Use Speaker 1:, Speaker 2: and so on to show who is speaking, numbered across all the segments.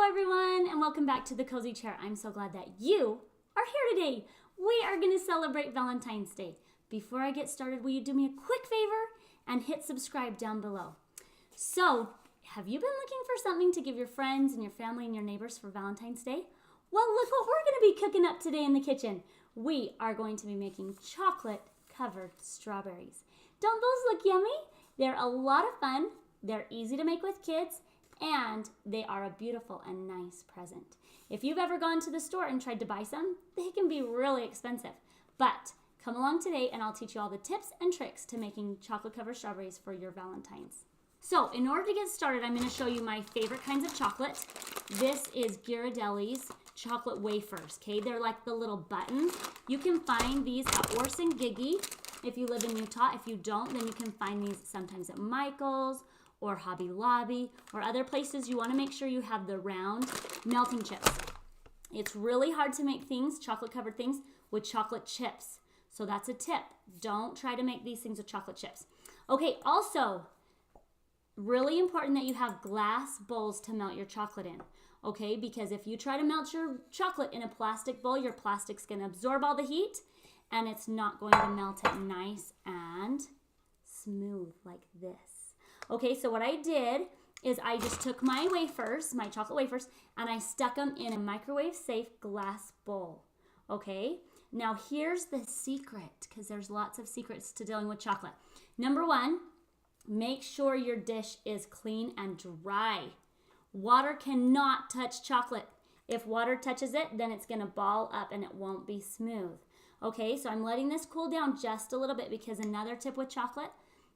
Speaker 1: everyone, and welcome back to the Cozy Chair. I'm so glad that you are here today. We are going to celebrate Valentine's Day. Before I get started, will you do me a quick favor and hit subscribe down below? So, have you been looking for something to give your friends and your family and your neighbors for Valentine's Day? Well, look what we're going to be cooking up today in the kitchen. We are going to be making chocolate-covered strawberries. Don't those look yummy? They're a lot of fun. They're easy to make with kids. And they are a beautiful and nice present. If you've ever gone to the store and tried to buy some, they can be really expensive. But come along today and I'll teach you all the tips and tricks to making chocolate-covered strawberries for your Valentines. So in order to get started, I'm going to show you my favorite kinds of chocolate. This is Ghirardelli's chocolate wafers, okay? They're like the little buttons. You can find these at Orson Gigi if you live in Utah. If you don't, then you can find these sometimes at Michael's or Hobby Lobby, or other places. You want to make sure you have the round melting chips. It's really hard to make things, chocolate-covered things, with chocolate chips. So that's a tip. Don't try to make these things with chocolate chips. Okay, also, really important that you have glass bowls to melt your chocolate in. Okay, because if you try to melt your chocolate in a plastic bowl, your plastic's going to absorb all the heat, and it's not going to melt it nice and smooth like this. Okay, so what I did is I just took my wafers, my chocolate wafers, and I stuck them in a microwave-safe glass bowl. Okay, now here's the secret, because there's lots of secrets to dealing with chocolate. Number one, make sure your dish is clean and dry. Water cannot touch chocolate. If water touches it, then it's going to ball up and it won't be smooth. Okay, so I'm letting this cool down just a little bit, because another tip with chocolate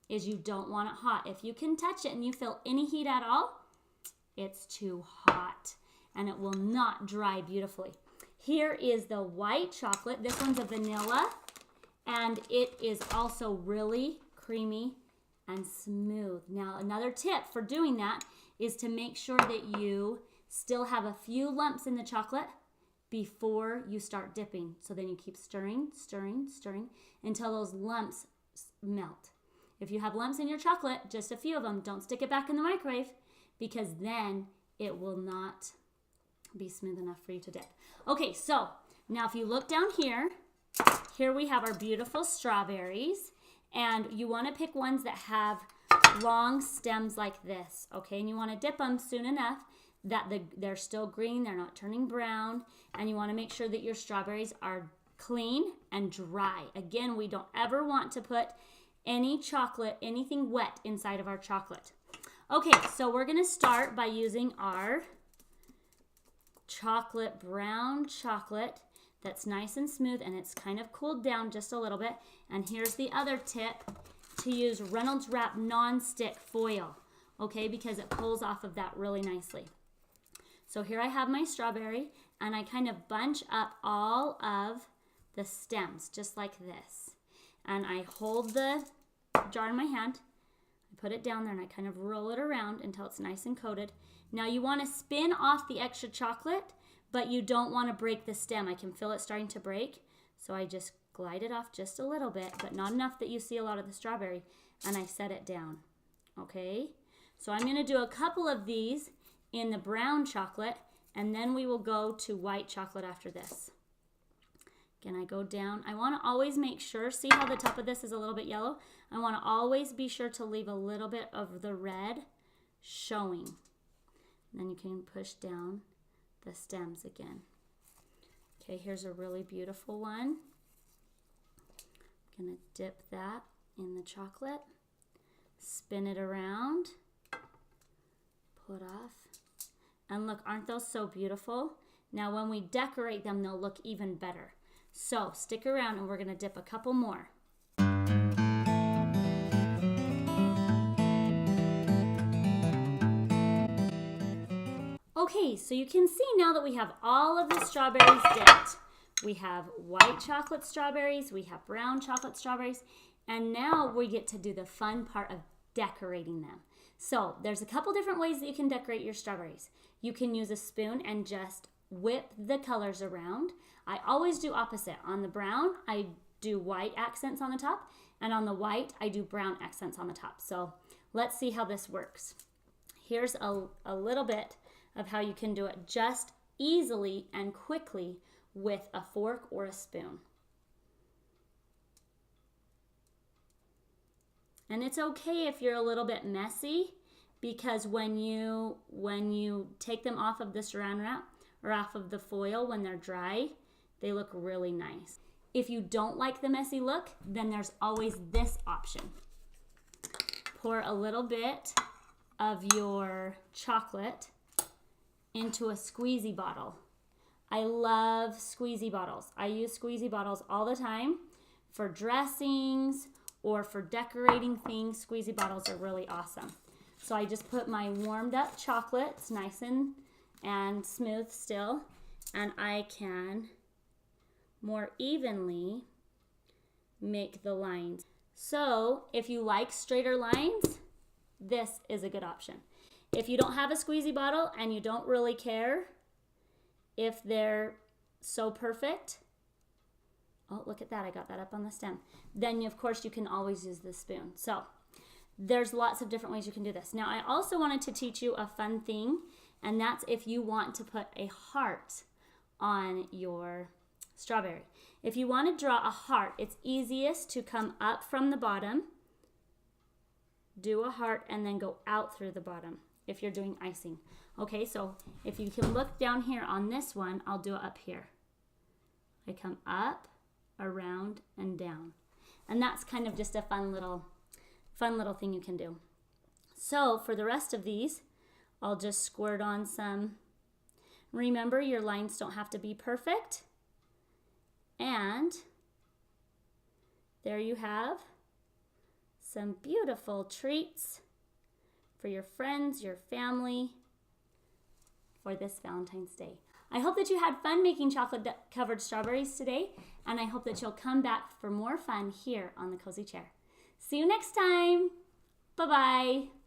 Speaker 1: is you don't want it hot. If you can touch it and you feel any heat at all, it's too hot and it will not dry beautifully. Here is the white chocolate. This one's a vanilla, and it is also really creamy and smooth. Now, another tip for doing that is to make sure that you still have a few lumps in the chocolate before you start dipping. So then you keep stirring, stirring, stirring until those lumps melt. If you have lumps in your chocolate, just a few of them, don't stick it back in the microwave, because then it will not be smooth enough for you to dip. Okay, so now if you look down here, here we have our beautiful strawberries, and you want to pick ones that have long stems like this, okay? And you want to dip them soon enough that they're still green, they're not turning brown, and you want to make sure that your strawberries are clean and dry. Again, we don't ever want to put any chocolate, anything wet inside of our chocolate. Okay, so we're going to start by using our brown chocolate that's nice and smooth, and it's kind of cooled down just a little bit. And here's the other tip, to use Reynolds Wrap non-stick foil, okay, because it pulls off of that really nicely. So here I have my strawberry, and I kind of bunch up all of the stems just like this. And I hold the jar in my hand, I put it down there, and I kind of roll it around until it's nice and coated. Now you want to spin off the extra chocolate, but you don't want to break the stem. I can feel it starting to break, so I just glide it off just a little bit, but not enough that you see a lot of the strawberry, and I set it down. Okay, so I'm going to do a couple of these in the brown chocolate, and then we will go to white chocolate after this. Again, I go down. I want to always make sure, see how the top of this is a little bit yellow? I want to always be sure to leave a little bit of the red showing. And then you can push down the stems again. Okay, here's a really beautiful one. I'm going to dip that in the chocolate, spin it around, pull it off. And look, aren't those so beautiful? Now when we decorate them, they'll look even better. So stick around and we're going to dip a couple more. Okay, so you can see now that we have all of the strawberries dipped. We have white chocolate strawberries, we have brown chocolate strawberries, and now we get to do the fun part of decorating them. So there's a couple different ways that you can decorate your strawberries. You can use a spoon and just whip the colors around. I always do opposite. On the brown, I do white accents on the top, and on the white, I do brown accents on the top. So let's see how this works. Here's a little bit of how you can do it just easily and quickly with a fork or a spoon. And it's okay if you're a little bit messy, because when you take them off of the saran wrap or off of the foil when they're dry, they look really nice. If you don't like the messy look, then there's always this option. Pour a little bit of your chocolate into a squeezy bottle. I love squeezy bottles. I use squeezy bottles all the time for dressings or for decorating things. Squeezy bottles are really awesome. So I just put my warmed up chocolate, it's nice and smooth still, and I can more evenly make the lines. So if you like straighter lines, this is a good option. If you don't have a squeezy bottle and you don't really care if they're so perfect, oh, look at that, I got that up on the stem. Then of course you can always use the spoon. So there's lots of different ways you can do this. Now I also wanted to teach you a fun thing, and that's if you want to put a heart on your strawberry. If you want to draw a heart, it's easiest to come up from the bottom, do a heart, and then go out through the bottom if you're doing icing. Okay, so if you can look down here on this one, I'll do it up here. I come up, around, and down. And that's kind of just a fun little thing you can do. So for the rest of these, I'll just squirt on some. Remember, your lines don't have to be perfect. And there you have some beautiful treats for your friends, your family, for this Valentine's Day. I hope that you had fun making chocolate-covered strawberries today, and I hope that you'll come back for more fun here on the Cozy Chair. See you next time. Bye-bye.